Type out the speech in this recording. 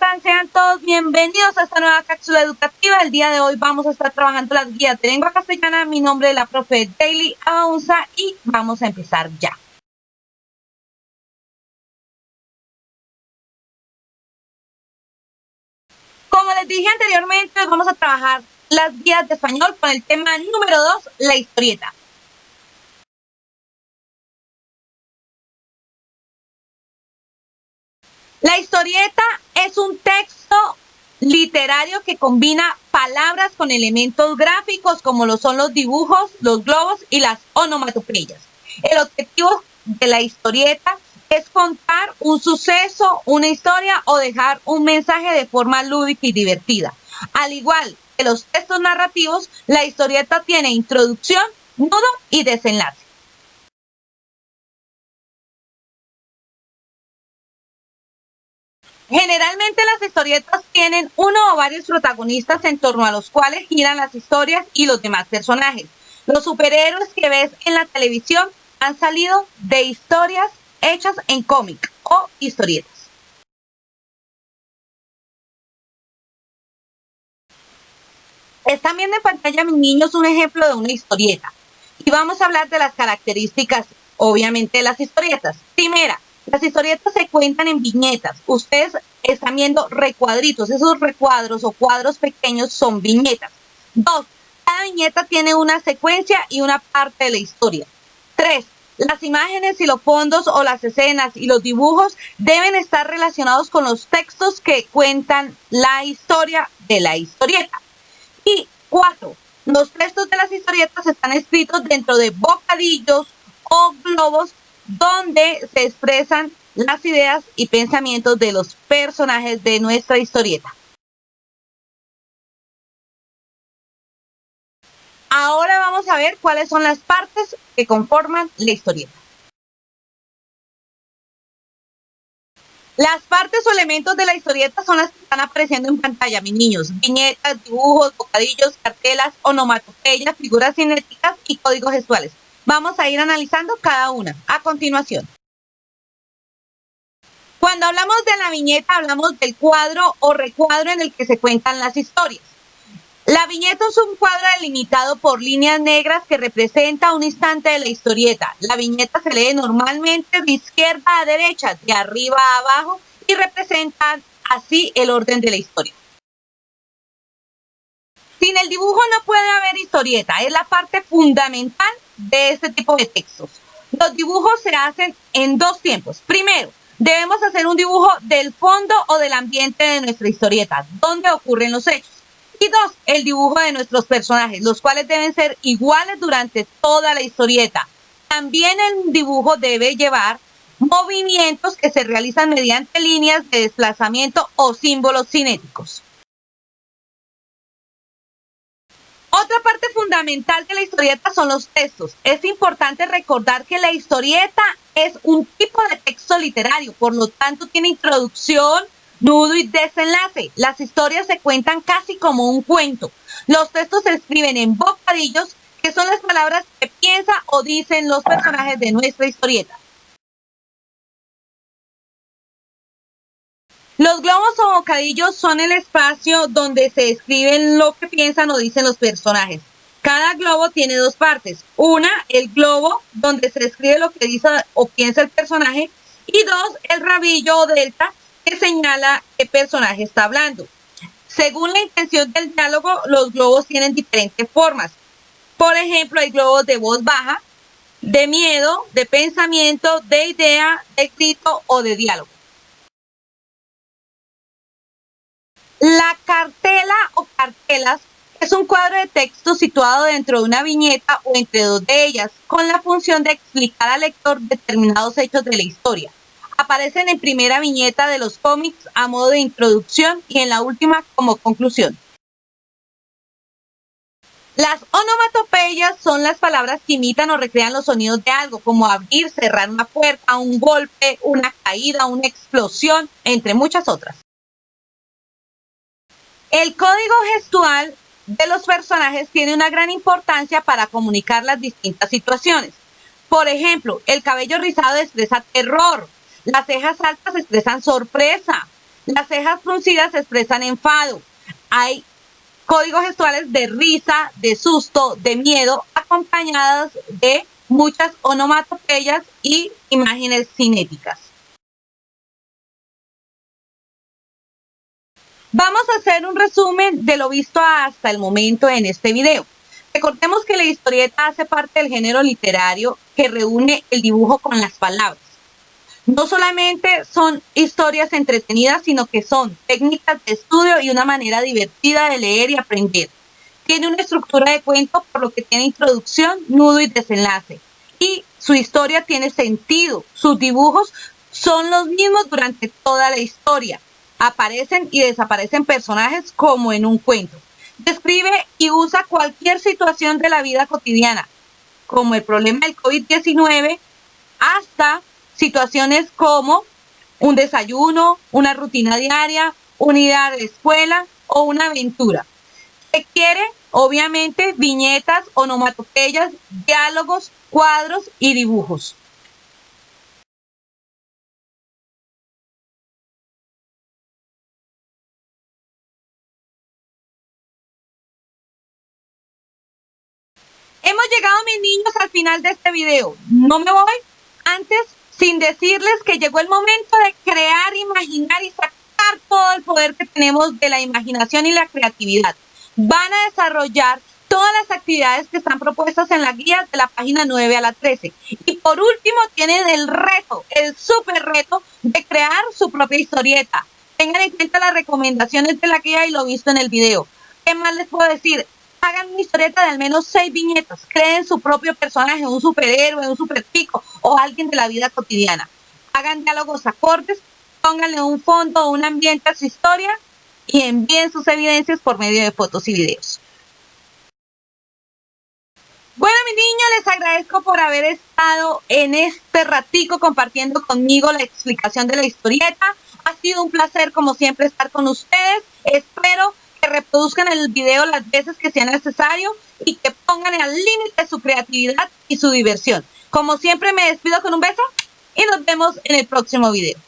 están? Sean todos bienvenidos a esta nueva cápsula educativa. El día de hoy vamos a estar trabajando las guías de lengua castellana. Mi nombre es la profe Daily Abaunza y vamos a empezar ya. Como les dije anteriormente, hoy vamos a trabajar las guías de español con el tema número 2, la historieta. La historieta es un texto literario que combina palabras con elementos gráficos como lo son los dibujos, los globos y las onomatopeyas. El objetivo de la historieta es contar un suceso, una historia o dejar un mensaje de forma lúdica y divertida. Al igual que los textos narrativos, la historieta tiene introducción, nudo y desenlace. Generalmente las historietas tienen uno o varios protagonistas en torno a los cuales giran las historias y los demás personajes. Los superhéroes que ves en la televisión han salido de historias hechas en cómic o historietas. Están viendo en pantalla, mis niños, un ejemplo de una historieta. Y vamos a hablar de las características, obviamente, de las historietas. Primera, las historietas se cuentan en viñetas. Ustedes están viendo recuadritos. Esos recuadros o cuadros pequeños son viñetas. 2. Cada viñeta tiene una secuencia y una parte de la historia. 3. Las imágenes y los fondos o las escenas y los dibujos deben estar relacionados con los textos que cuentan la historia de la historieta. Y 4. Los textos de las historietas están escritos dentro de bocadillos o globos donde se expresan las ideas y pensamientos de los personajes de nuestra historieta. Ahora vamos a ver cuáles son las partes que conforman la historieta. Las partes o elementos de la historieta son las que están apareciendo en pantalla, mis niños. Viñetas, dibujos, bocadillos, cartelas, onomatopeyas, figuras cinéticas y códigos gestuales. Vamos a ir analizando cada una a continuación. Cuando hablamos de la viñeta, hablamos del cuadro o recuadro en el que se cuentan las historias. La viñeta es un cuadro delimitado por líneas negras que representa un instante de la historieta. La viñeta se lee normalmente de izquierda a derecha, de arriba a abajo, y representa así el orden de la historia. Sin el dibujo no puede haber historieta, es la parte fundamental de este tipo de textos. Los dibujos se hacen en dos tiempos. Primero, debemos hacer un dibujo del fondo o del ambiente de nuestra historieta, donde ocurren los hechos. Y 2, el dibujo de nuestros personajes, los cuales deben ser iguales durante toda la historieta. También el dibujo debe llevar movimientos que se realizan mediante líneas de desplazamiento o símbolos cinéticos. Otra parte fundamental de la historieta son los textos. Es importante recordar que la historieta es un tipo de texto literario, por lo tanto tiene introducción, nudo y desenlace. Las historias se cuentan casi como un cuento. Los textos se escriben en bocadillos, que son las palabras que piensan o dicen los personajes de nuestra historieta. Los globos o bocadillos son el espacio donde se escriben lo que piensan o dicen los personajes. Cada globo tiene dos partes. Una, el globo donde se escribe lo que dice o piensa el personaje. Y 2, el rabillo o delta que señala qué personaje está hablando. Según la intención del diálogo, los globos tienen diferentes formas. Por ejemplo, hay globos de voz baja, de miedo, de pensamiento, de idea, de grito o de diálogo. La cartela o cartelas es un cuadro de texto situado dentro de una viñeta o entre dos de ellas, con la función de explicar al lector determinados hechos de la historia. Aparecen en primera viñeta de los cómics a modo de introducción y en la última como conclusión. Las onomatopeyas son las palabras que imitan o recrean los sonidos de algo, como abrir, cerrar una puerta, un golpe, una caída, una explosión, entre muchas otras. El código gestual de los personajes tiene una gran importancia para comunicar las distintas situaciones. Por ejemplo, el cabello rizado expresa terror, las cejas altas expresan sorpresa, Las cejas fruncidas expresan enfado. Hay códigos gestuales de risa, de susto, de miedo, acompañadas de muchas onomatopeyas y imágenes cinéticas. Vamos a hacer un resumen de lo visto hasta el momento en este video. Recordemos que la historieta hace parte del género literario que reúne el dibujo con las palabras. No solamente son historias entretenidas, sino que son técnicas de estudio y una manera divertida de leer y aprender. Tiene una estructura de cuento, por lo que tiene introducción, nudo y desenlace. Y su historia tiene sentido. Sus dibujos son los mismos durante toda la historia. Aparecen y desaparecen personajes como en un cuento. Describe y usa cualquier situación de la vida cotidiana, como el problema del COVID-19, hasta situaciones como un desayuno, una rutina diaria, una ida de escuela o una aventura. Requiere, obviamente, viñetas, onomatopeyas, diálogos, cuadros y dibujos. Hemos llegado, mis niños, al final de este video. No me voy antes sin decirles que llegó el momento de crear, imaginar y sacar todo el poder que tenemos de la imaginación y la creatividad. Van a desarrollar todas las actividades que están propuestas en la guía de la página 9 a la 13. Y por último tienen el reto, el súper reto de crear su propia historieta. Tengan en cuenta las recomendaciones de la guía y lo visto en el video. ¿Qué más les puedo decir? Hagan una historieta de al menos 6 viñetas. Creen su propio personaje, un superhéroe, un superpico o alguien de la vida cotidiana. Hagan diálogos acordes, pónganle un fondo o un ambiente a su historia y envíen sus evidencias por medio de fotos y videos. Bueno, mi niño, les agradezco por haber estado en este ratico compartiendo conmigo la explicación de la historieta. Ha sido un placer, como siempre, estar con ustedes. Espero que reproduzcan el video las veces que sea necesario y que pongan al límite su creatividad y su diversión. Como siempre, me despido con un beso y nos vemos en el próximo video.